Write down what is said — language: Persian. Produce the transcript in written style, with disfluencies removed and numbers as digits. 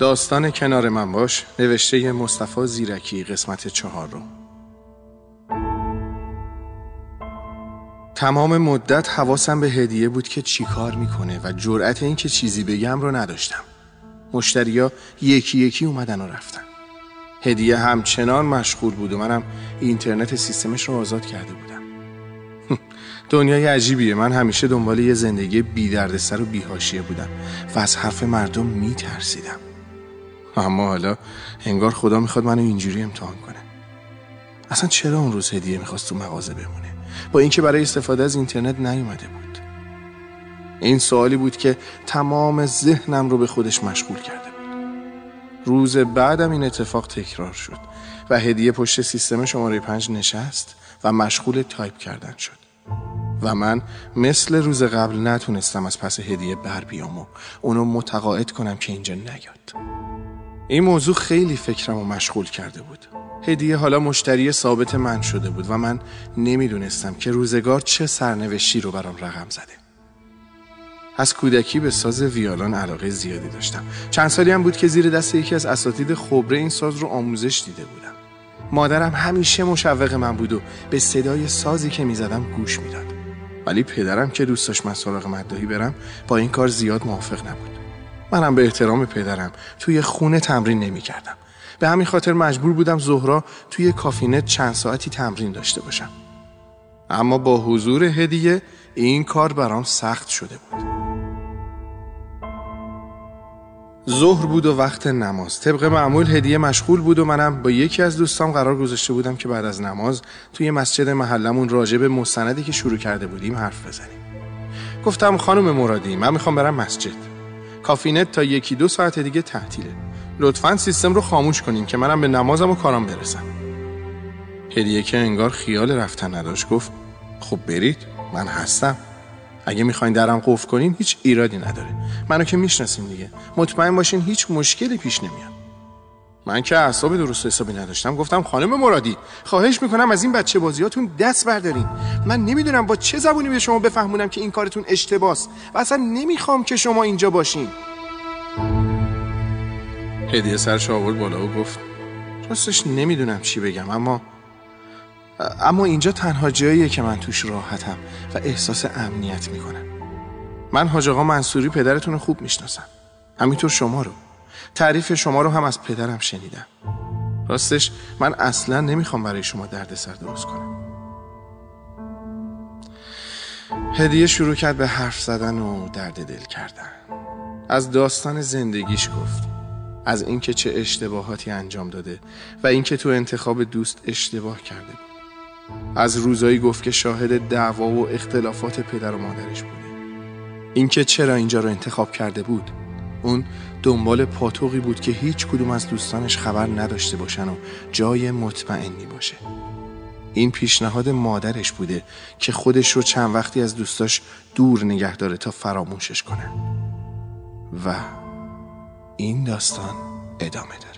داستان کنار من باش، نوشته مصطفی زیرکی، قسمت 4. تمام مدت حواسم به هدیه بود که چی کار میکنه و جرأت این که چیزی بگم رو نداشتم. مشتریا یکی یکی اومدن و رفتن. هدیه همچنان مشغول بود و منم اینترنت سیستمش رو آزاد کرده بودم. دنیای عجیبیه. من همیشه دنبال یه زندگی بی دردسر و بی حاشیه بودم و از حرف مردم میترسیدم. اما حالا انگار خدا میخواد منو اینجوری امتحان کنه. اصلا چرا اون روز هدیه میخواست تو مغازه بمونه با اینکه برای استفاده از اینترنت نیومده بود؟ این سوالی بود که تمام ذهنم رو به خودش مشغول کرده بود. روز بعدم این اتفاق تکرار شد و هدیه پشت سیستم شماره 5 نشست و مشغول تایپ کردن شد و من مثل روز قبل نتونستم از پس هدیه بر بیام و اونو متقاعد کنم که اینجا نیاد. این موضوع خیلی فکرمو مشغول کرده بود. هدیه حالا مشتری ثابت من شده بود و من نمیدونستم که روزگار چه سرنوشتی رو برام رقم زده. از کودکی به ساز ویولون علاقه زیادی داشتم. چند سالی هم بود که زیر دست یکی از اساتید خبره این ساز رو آموزش دیده بودم. مادرم همیشه مشوق من بود و به صدای سازی که میزدم گوش میداد. ولی پدرم که دوست داشت من سراغ مداحی برم با این کار زیاد موافق نبود. منم به احترام پدرم توی خونه تمرین نمی‌کردم. به همین خاطر مجبور بودم ظهرها توی کافینت چند ساعتی تمرین داشته باشم. اما با حضور هدیه این کار برام سخت شده بود. ظهر بود و وقت نماز. طبق معمول هدیه مشغول بود و منم با یکی از دوستام قرار گذاشته بودم که بعد از نماز توی مسجد محلمون راجع به مستندی که شروع کرده بودیم حرف بزنیم. گفتم خانم مرادی، من میخوام برم مسجد. کافینت تا 1-2 ساعت دیگه تعطیله. لطفاً سیستم رو خاموش کنین که منم به نمازم و کارم برسم. هدیه که انگار خیال رفتن نداشت گفت خب برید، من هستم. اگه میخواین درم قفل کنین هیچ ایرادی نداره. منو که میشناسین دیگه. مطمئن باشین هیچ مشکلی پیش نمیاد. من که اعصاب درست حسابی نداشتم گفتم خانم مرادی، خواهش میکنم از این بچه بازیاتون دست بردارین. من نمیدونم با چه زبونی به شما بفهمونم که این کارتون اشتباهه و اصلا نمیخوام که شما اینجا باشین. هدیه سرش آورد بالا و گفت راستش نمیدونم چی بگم، اما اینجا تنها جاییه که من توش راحتم و احساس امنیت میکنم. من حاج آقا منصوری پدرتون رو خوب میشناسم، همینطور شما رو. تعریف شما رو هم از پدرم شنیدم. راستش من اصلا نمیخوام برای شما دردسر درست کنم. هدیه شروع کرد به حرف زدن و درد دل کردن. از داستان زندگیش گفت، از اینکه چه اشتباهاتی انجام داده و اینکه تو انتخاب دوست اشتباه کرده بود. از روزایی گفت که شاهد دعوا و اختلافات پدر و مادرش بوده. اینکه چرا اینجا رو انتخاب کرده بود. اون دنبال پاتوقی بود که هیچ کدوم از دوستانش خبر نداشته باشن و جای مطمئنی باشه. این پیشنهاد مادرش بوده که خودش رو چند وقتی از دوستاش دور نگه داره تا فراموشش کنه. و این داستان ادامه داره.